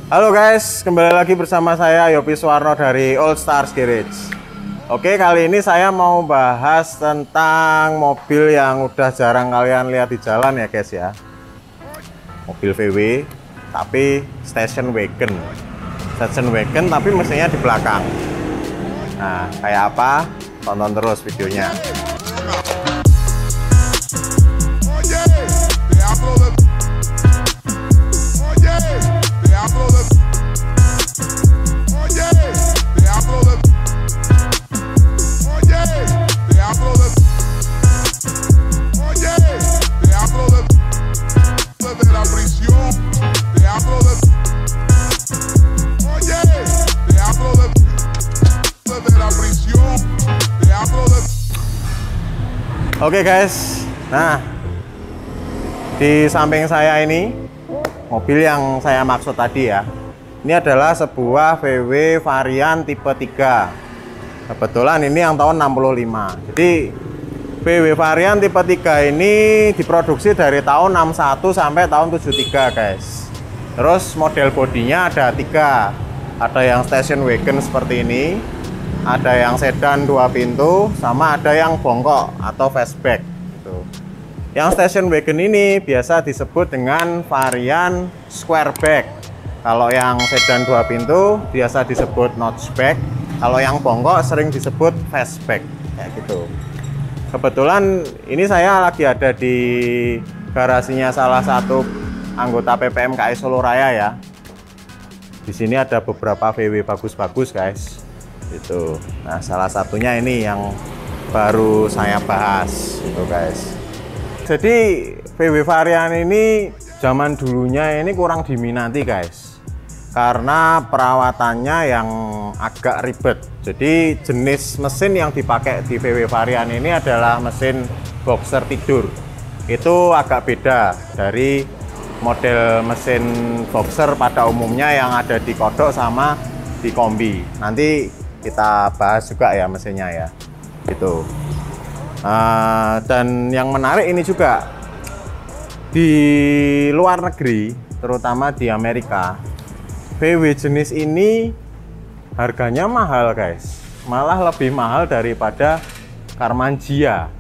Halo guys, kembali lagi bersama saya Yopi Suwarno dari All Stars Garage. Oke, kali ini saya mau bahas tentang mobil yang udah jarang kalian lihat di jalan ya guys ya. Mobil VW tapi station wagon. Station wagon tapi mesinnya di belakang. Nah, kayak apa? Tonton terus videonya. Oke guys, nah di samping saya ini mobil yang saya maksud tadi ya. Ini adalah sebuah VW varian tipe 3. Kebetulan ini yang tahun 65. Jadi VW varian tipe 3 ini diproduksi dari tahun 61 sampai tahun 73 guys. Terus model bodinya ada 3. Ada yang station wagon seperti ini, ada yang sedan 2 pintu, sama ada yang bongkok atau fastback gitu. Yang station wagon ini biasa disebut dengan varian squareback. Kalau yang sedan 2 pintu biasa disebut notchback. Kalau yang bongkok sering disebut fastback kayak gitu. Kebetulan ini saya lagi ada di garasinya salah satu anggota PPMKI Solo Raya ya. Di sini ada beberapa VW bagus-bagus guys. Itu. Nah, salah satunya ini yang baru saya bahas itu guys. Jadi VW varian ini zaman dulunya ini kurang diminati guys, karena perawatannya yang agak ribet. Jadi jenis mesin yang dipakai di VW varian ini adalah mesin boxer tidur. Itu agak beda dari model mesin boxer pada umumnya yang ada di kodok sama di kombi. Nanti kita bahas juga ya mesinnya ya gitu. Dan yang menarik ini juga di luar negeri, terutama di Amerika, VW jenis ini harganya mahal guys, malah lebih mahal daripada Karmangia.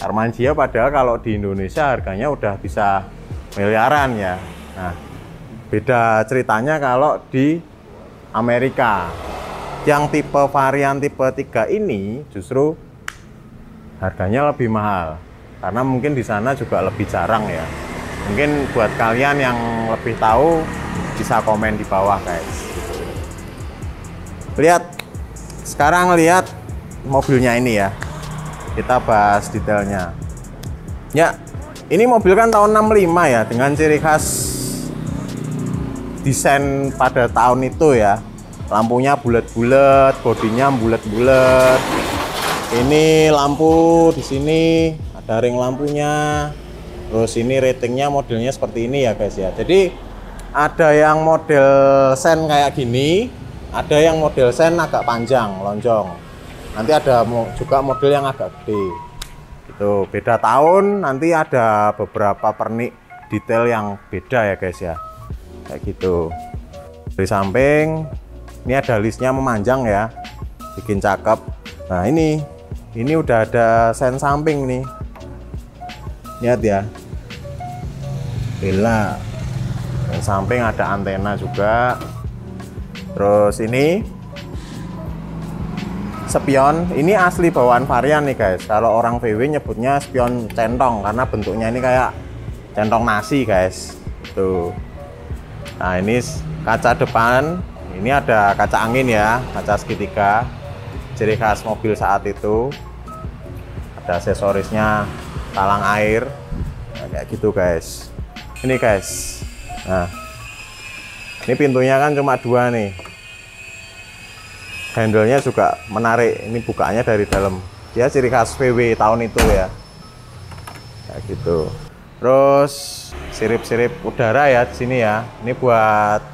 Karmangia padahal kalau di Indonesia harganya udah bisa miliaran ya. Nah, beda ceritanya kalau di Amerika. Yang tipe varian tipe 3 ini justru harganya lebih mahal karena mungkin di sana juga lebih jarang ya. Mungkin buat kalian yang lebih tahu bisa komen di bawah guys. Lihat, sekarang lihat mobilnya ini ya. Kita bahas detailnya. Ya, ini mobil kan tahun 65 ya, dengan ciri khas desain pada tahun itu ya. Lampunya bulat-bulat, bodinya bulat-bulat. Ini lampu di sini ada ring lampunya. Terus ini ratingnya modelnya seperti ini ya guys ya. Jadi ada yang model sen kayak gini, ada yang model sen agak panjang, lonjong. Nanti ada juga model yang agak gede. Itu beda tahun, nanti ada beberapa pernik detail yang beda ya guys ya. Kayak gitu. Dari samping ini ada listnya memanjang ya, bikin cakep. Nah ini udah ada sen samping nih, lihat ya, gila. Sen samping ada antena juga. Terus ini spion, ini asli bawaan varian nih guys. Kalau orang VW nyebutnya spion centong karena bentuknya ini kayak centong nasi guys. Tuh. Nah ini kaca depan. Ini ada kaca angin ya, kaca segitiga, ciri khas mobil saat itu. Ada aksesorisnya, talang air, nah, kayak gitu guys. Ini guys, nah ini pintunya kan cuma 2 nih. Handle-nya juga menarik, ini bukaannya dari dalam. Ya ciri khas VW tahun itu ya, kayak gitu. Terus sirip-sirip udara ya di sini ya. Ini buat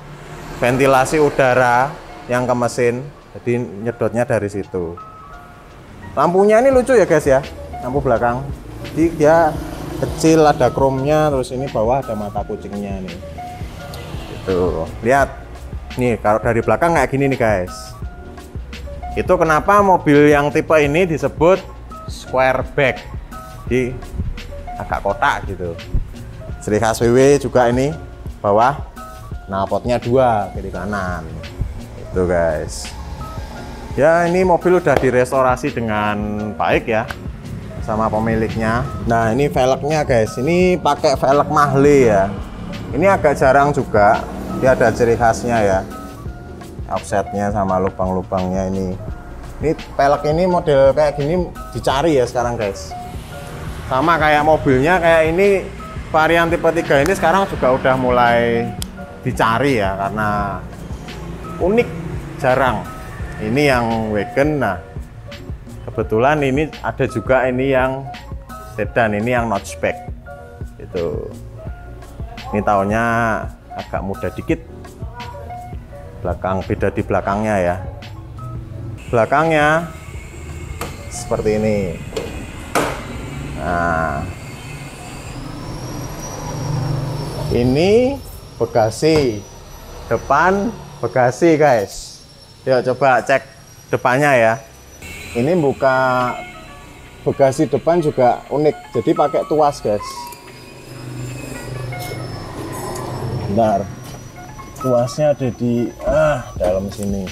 ventilasi udara yang ke mesin, jadi nyedotnya dari situ. Lampunya ini lucu ya guys ya, lampu belakang. Jadi dia kecil, ada chrome-nya, terus ini bawah ada mata kucingnya nih. Tuh, lihat Nih kalau dari belakang kayak gini nih guys. Itu kenapa mobil yang tipe ini disebut square back, di agak kotak gitu. Ciri khas VW juga ini bawah knalpotnya 2 kiri kanan. Itu guys. Ya ini mobil udah direstorasi dengan baik ya sama pemiliknya. Nah ini velgnya guys, ini pakai velg Mahle ya. Ini agak jarang juga, dia ada ciri khasnya ya. Offsetnya sama lubang-lubangnya ini velg ini model kayak gini dicari ya sekarang guys. Sama kayak mobilnya, kayak ini varian tipe 3 ini sekarang juga udah mulai dicari ya, karena unik, jarang. Ini yang wagon. Nah kebetulan ini ada juga ini yang sedan, ini yang notchback itu. Ini tahunnya agak muda dikit. Belakang, beda di belakangnya ya. Belakangnya seperti ini. Nah, ini bagasi, depan bagasi guys. Yuk coba cek depannya ya. Ini buka bagasi depan juga unik, jadi pakai tuas guys. Bentar, tuasnya ada di dalam sini.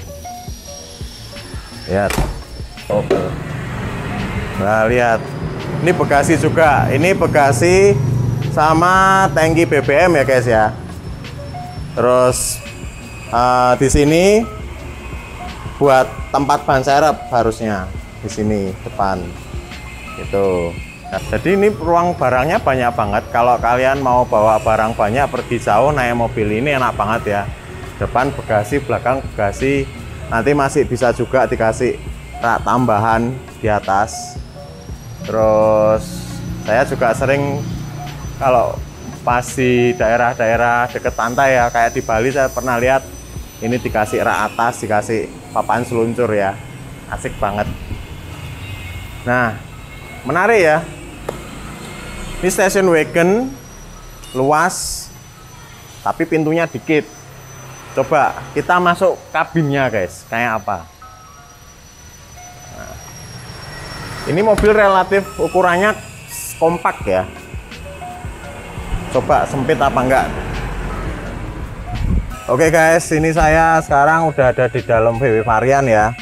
Lihat. Oke. Nah lihat, ini bagasi juga. Ini bagasi sama tangki BBM ya guys ya. Terus di sini buat tempat ban serep harusnya di sini depan itu. Nah, jadi ini ruang barangnya banyak banget. Kalau kalian mau bawa barang banyak pergi jauh naik mobil ini enak banget ya. Depan bagasi, belakang bagasi. Nanti masih bisa juga dikasih rak tambahan di atas. Terus saya juga sering kalau pas di daerah-daerah deket pantai ya, kayak di Bali saya pernah lihat ini dikasih rak atas, dikasih papan seluncur ya. Asik banget. Nah, menarik ya. Ini station wagon luas, tapi pintunya dikit. Coba kita masuk kabinnya guys, kayak apa. Nah, ini mobil relatif ukurannya kompak ya. Coba sempit apa enggak. Oke guys, ini saya sekarang udah ada di dalam VW varian ya.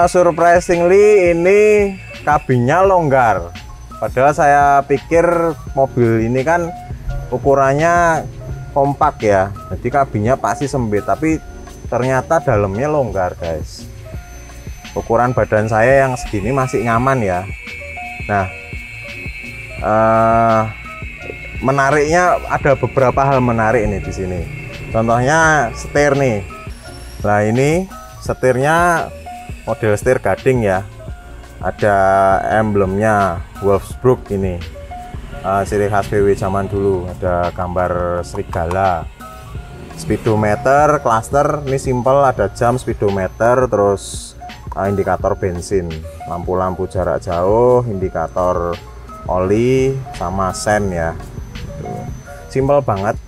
Surprisingly ini kabinnya longgar. Padahal saya pikir mobil ini kan ukurannya kompak ya, jadi kabinnya pasti sempit, tapi ternyata dalamnya longgar guys. Ukuran badan saya yang segini masih nyaman ya. Nah menariknya ada beberapa hal menarik nih di sini. Contohnya setir nih. Nah ini setirnya model setir gading ya. Ada emblemnya Wolfsburg ini. Ciri khas VW zaman dulu, ada gambar serigala. Speedometer, cluster, ini simple, ada jam, speedometer, terus indikator bensin, lampu-lampu jarak jauh, indikator oli, sama sen ya. Simple banget,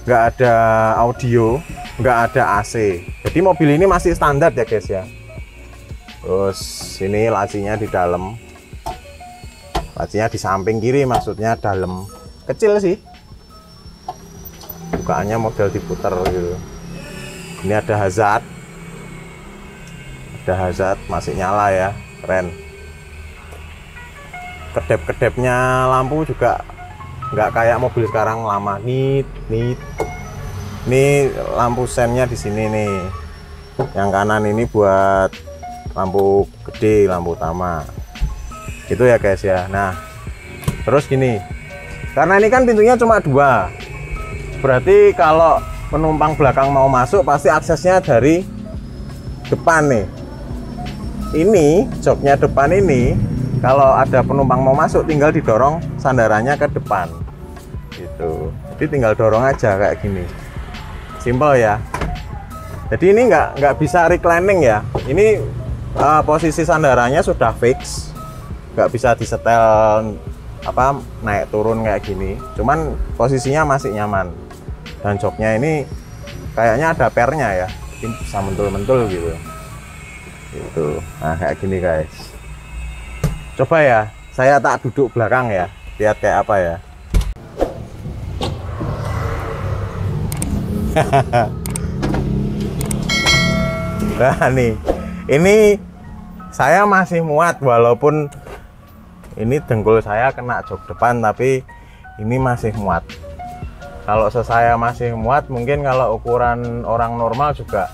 nggak ada audio, nggak ada AC. Jadi mobil ini masih standar ya guys ya. Terus ini lacinya di dalam, lacinya di samping kiri, maksudnya dalam, kecil sih. Bukaannya model diputer gitu. Ini ada hazard, masih nyala ya, keren. Kedep-kedepnya lampu juga nggak kayak mobil sekarang lama, nit. Ini lampu sennya di sini nih. Yang kanan ini buat lampu gede, lampu utama. Itu ya guys ya. Nah, terus gini. Karena ini kan pintunya cuma 2. Berarti kalau penumpang belakang mau masuk pasti aksesnya dari depan nih. Ini joknya depan ini, kalau ada penumpang mau masuk tinggal didorong sandarannya ke depan. Gitu. Jadi tinggal dorong aja kayak gini. Simple ya. Jadi ini nggak bisa reclining ya. Ini posisi sandarannya sudah fix, nggak bisa disetel apa naik turun kayak gini. Cuman posisinya masih nyaman. Dan joknya ini kayaknya ada pernya ya, jadi bisa mentul-mentul gitu. Itu. Nah, kayak gini guys. Coba ya, saya tak duduk belakang ya, lihat kayak apa ya. Nah nih, ini saya masih muat walaupun ini dengkul saya kena jok depan, tapi ini masih muat. Kalau saya masih muat, mungkin kalau ukuran orang normal juga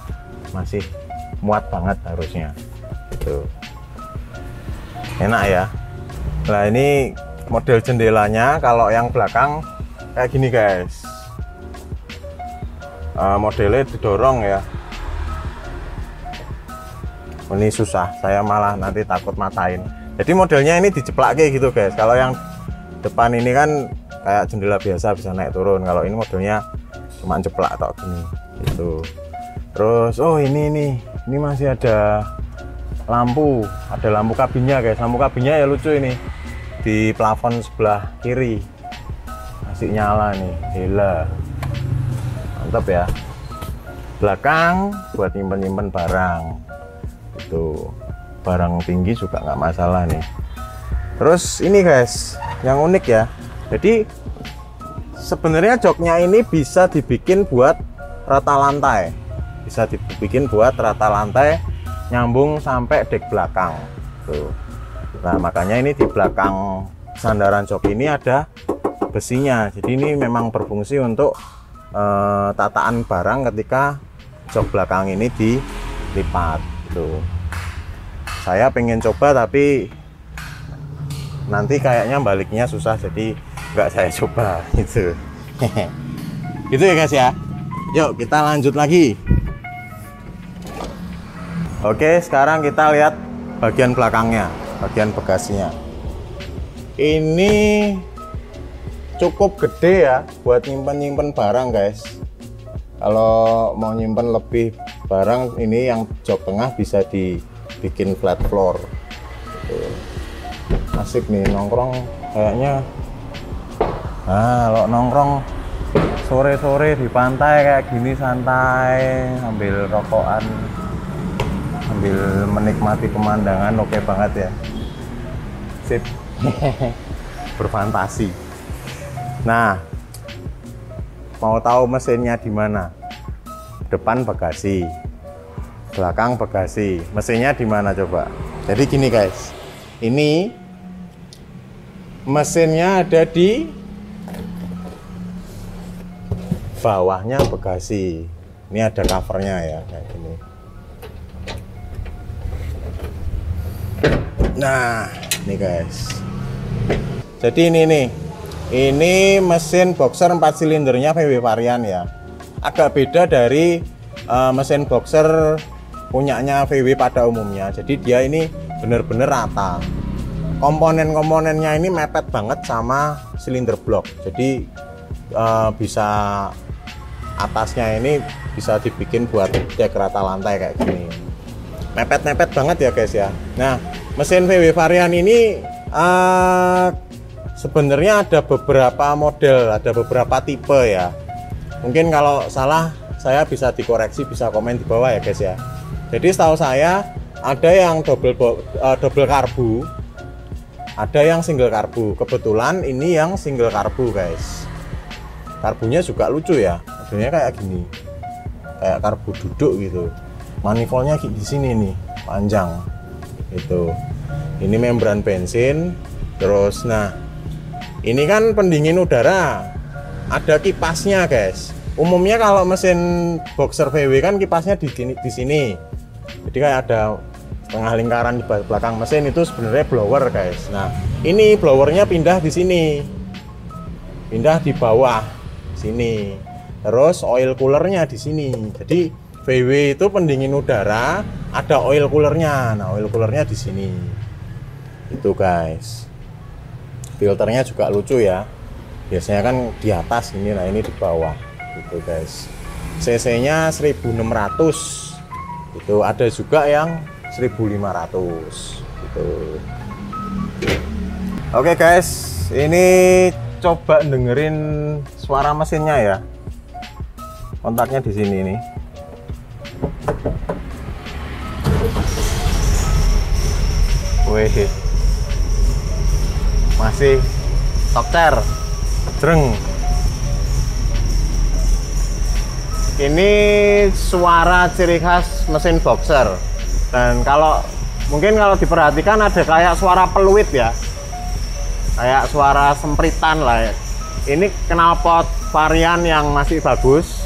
masih muat banget harusnya. Itu enak ya. Nah ini model jendelanya, kalau yang belakang kayak gini guys. Modelnya didorong ya. Ini susah, saya malah nanti takut matain. Jadi modelnya ini diceplak kayak gitu guys. Kalau yang depan ini kan kayak jendela biasa, bisa naik turun. Kalau ini modelnya cuma ceplak atau gini gitu. Terus oh ini masih ada lampu, kabinnya guys. Lampu kabinnya ya lucu ini, di plafon sebelah kiri masih nyala nih, gila mantap ya. Belakang buat nyimpen barang, itu barang tinggi juga nggak masalah nih. Terus ini guys yang unik ya, jadi sebenarnya joknya ini bisa dibikin buat rata lantai, nyambung sampai dek belakang tuh. Nah makanya ini di belakang sandaran jok ini ada besinya, jadi ini memang berfungsi untuk tataan barang ketika jok belakang ini dilipat tuh. Saya pengen coba tapi nanti kayaknya baliknya susah, jadi nggak saya coba gitu. Gitu ya guys ya. Yuk kita lanjut lagi. Oke, sekarang kita lihat bagian belakangnya, bagian bagasinya. Ini cukup gede ya buat nyimpen barang guys. Kalau mau nyimpen lebih barang, ini yang jok tengah bisa dibikin flat floor. Asik nih nongkrong kayaknya. Nah, kalau nongkrong sore-sore di pantai kayak gini santai, ambil rokokan, sambil menikmati pemandangan, oke banget ya. Sip. Berfantasi. Nah, mau tahu mesinnya di mana? Depan bagasi, belakang bagasi. Mesinnya di mana coba? Jadi gini guys, ini mesinnya ada di bawahnya bagasi. Ini ada covernya ya kayak gini. Nah, ini guys. Jadi ini nih. Ini mesin boxer 4 silindernya VW varian ya. Agak beda dari mesin boxer punyanya VW pada umumnya. Jadi dia ini bener-bener rata. Komponen-komponennya ini mepet banget sama silinder blok. Jadi bisa atasnya ini bisa dibikin buat dek rata lantai kayak gini. Mepet-mepet banget ya guys ya. Nah, mesin VW varian ini sebenarnya ada beberapa model, ada beberapa tipe ya. Mungkin kalau salah saya bisa dikoreksi, bisa komen di bawah ya guys ya. Jadi setahu saya ada yang double karbu, ada yang single karbu. Kebetulan ini yang single karbu guys. Karbunya juga lucu ya, modelnya kayak gini, kayak karbu duduk gitu. Manifoldnya di sini nih, panjang. Itu. Ini membran bensin. Terus, nah, ini kan pendingin udara, ada kipasnya guys. Umumnya kalau mesin boxer VW kan kipasnya di sini. Jadi kayak ada setengah lingkaran di belakang mesin, itu sebenarnya blower guys. Nah, ini blowernya pindah di sini, pindah di bawah sini. Terus oil coolernya di sini. Jadi VW itu pendingin udara, ada oil coolernya. Nah, oil coolernya di sini. Itu guys. Filternya juga lucu ya. Biasanya kan di atas ini, nah ini di bawah. Gitu guys. CC-nya 1600. Itu ada juga yang 1500 gitu. Oke guys, ini coba dengerin suara mesinnya ya. kontaknya di sini nih. Wih, masih tokcer, jreng. Ini suara ciri khas mesin boxer. Dan mungkin kalau diperhatikan ada kayak suara peluit ya, kayak suara sempritan lah ya. Ini knalpot varian yang masih bagus,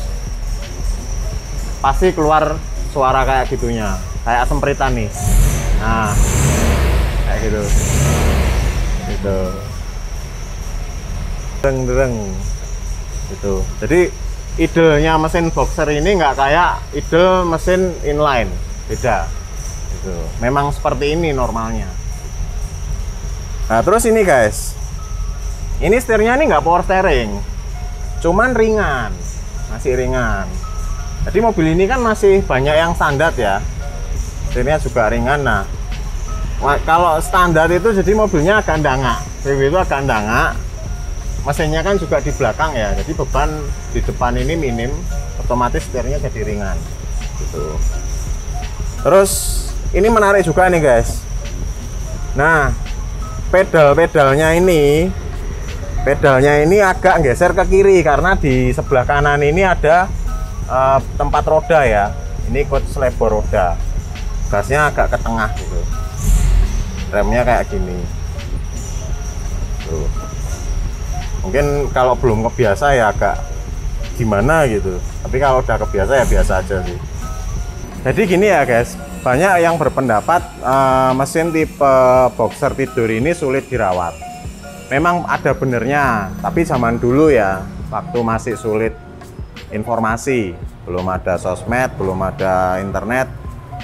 pasti keluar suara kayak gitunya, kayak sempritan nih. Nah, kayak gitu, gitu, dereng, gitu. Jadi idenya mesin boxer ini nggak kayak idel mesin inline, beda. Gitu. Memang seperti ini normalnya. Nah, terus ini guys, ini setirnya ini nggak power steering, cuman ringan, masih ringan. Jadi mobil ini kan masih banyak yang standar ya, setirnya juga ringan. Nah, kalau standar itu jadi mobilnya agak ndangak, VW itu agak ndangak. Mesinnya kan juga di belakang ya, jadi beban di depan ini minim, otomatis setirnya jadi ringan gitu. Terus ini menarik juga nih guys. Nah, pedalnya ini agak geser ke kiri karena di sebelah kanan ini ada tempat roda ya. Ini coach selebor roda, gasnya agak ke tengah gitu, remnya kayak gini tuh. Mungkin kalau belum kebiasa ya agak gimana gitu, tapi kalau udah kebiasa ya biasa aja sih. Jadi gini ya guys, banyak yang berpendapat mesin tipe boxer tidur ini sulit dirawat. Memang ada benernya, tapi zaman dulu ya, waktu masih sulit informasi, belum ada sosmed, belum ada internet,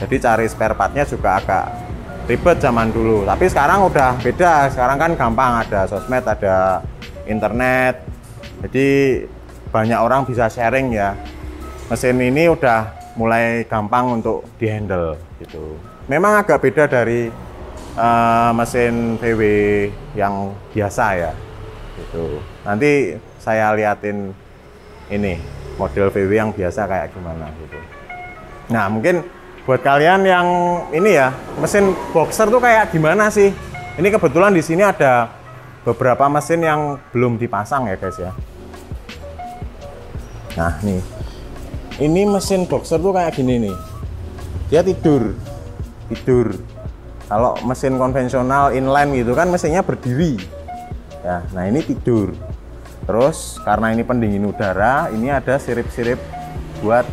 jadi cari spare partnya juga agak ribet zaman dulu. Tapi sekarang udah beda, sekarang kan gampang, ada sosmed, ada internet, jadi banyak orang bisa sharing ya. Mesin ini udah mulai gampang untuk dihandle gitu. Memang agak beda dari mesin VW yang biasa ya gitu. Nanti saya liatin ini model VW yang biasa kayak gimana gitu. Nah, mungkin buat kalian yang ini ya, mesin boxer tuh kayak gimana sih? Ini kebetulan di sini ada beberapa mesin yang belum dipasang ya guys ya. Nah nih, ini mesin boxer tuh kayak gini nih, dia tidur. Kalau mesin konvensional inline gitu kan mesinnya berdiri ya. Nah ini tidur. Terus karena ini pendingin udara, ini ada sirip-sirip buat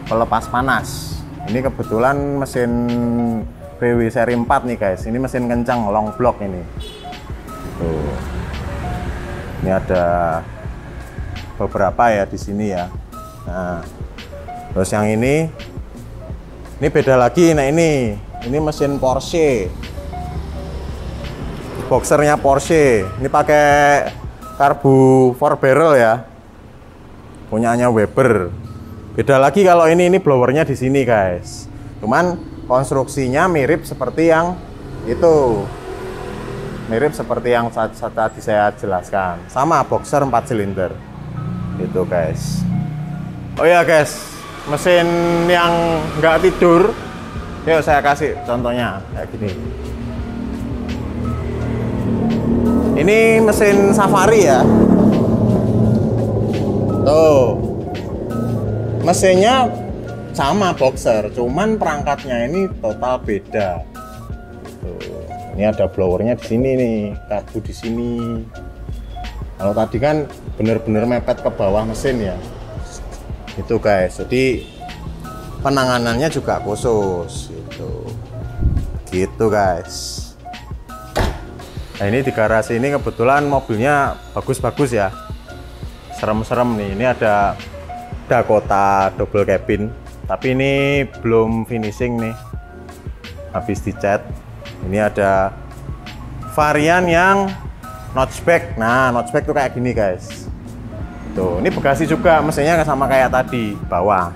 pelepas panas. Ini kebetulan mesin VW seri 4 nih guys. Ini mesin kencang long block ini. Tuh. Ini ada beberapa ya di sini ya. Nah, terus yang ini beda lagi. Nah ini mesin Porsche, boxernya Porsche. Ini pakai karbu 4 barrel ya, punyanya Weber. Beda lagi kalau ini blowernya di sini guys. Cuman konstruksinya mirip seperti yang itu, mirip seperti yang tadi saya jelaskan. Sama boxer 4 silinder itu guys. Oh ya guys, mesin yang nggak tidur, yuk saya kasih contohnya kayak gini. Ini mesin Safari ya. Tuh, mesinnya sama boxer, cuman perangkatnya ini total beda. Tuh, ini ada blowernya di sini nih, karbu di sini. Kalau tadi kan bener-bener mepet ke bawah mesin ya. Itu guys, jadi penanganannya juga khusus gitu guys. Nah ini di garasi ini kebetulan mobilnya bagus-bagus ya, serem-serem nih. Ini ada Dakota double cabin, tapi ini belum finishing nih, habis dicat. Ini ada varian yang notchback. Nah notchback tuh kayak gini guys. Tuh, ini bagasi juga, mesinnya sama kayak tadi, bawah.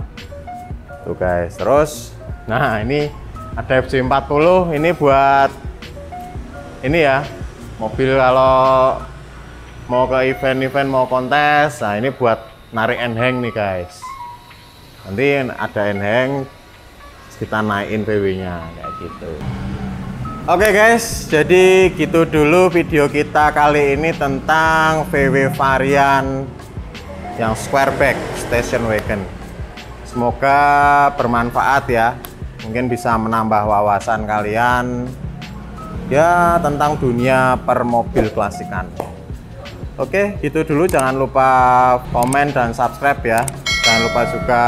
Tuh guys, terus, nah ini ada FJ40, ini buat ini ya, mobil kalau mau ke event-event, mau kontes. Nah ini buat narik end-hang nih guys. Nanti ada end-hang, kita naikin VW-nya kayak gitu. Oke guys, jadi gitu dulu video kita kali ini tentang VW varian yang Squareback Station Wagon. Semoga bermanfaat ya, mungkin bisa menambah wawasan kalian ya tentang dunia permobil klasikan. Oke, gitu dulu. Jangan lupa komen dan subscribe ya. Jangan lupa juga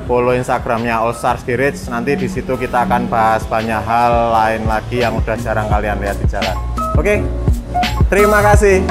follow Instagramnya All Stars Garage. Nanti di situ kita akan bahas banyak hal lain lagi yang udah jarang kalian lihat di jalan. Oke, terima kasih.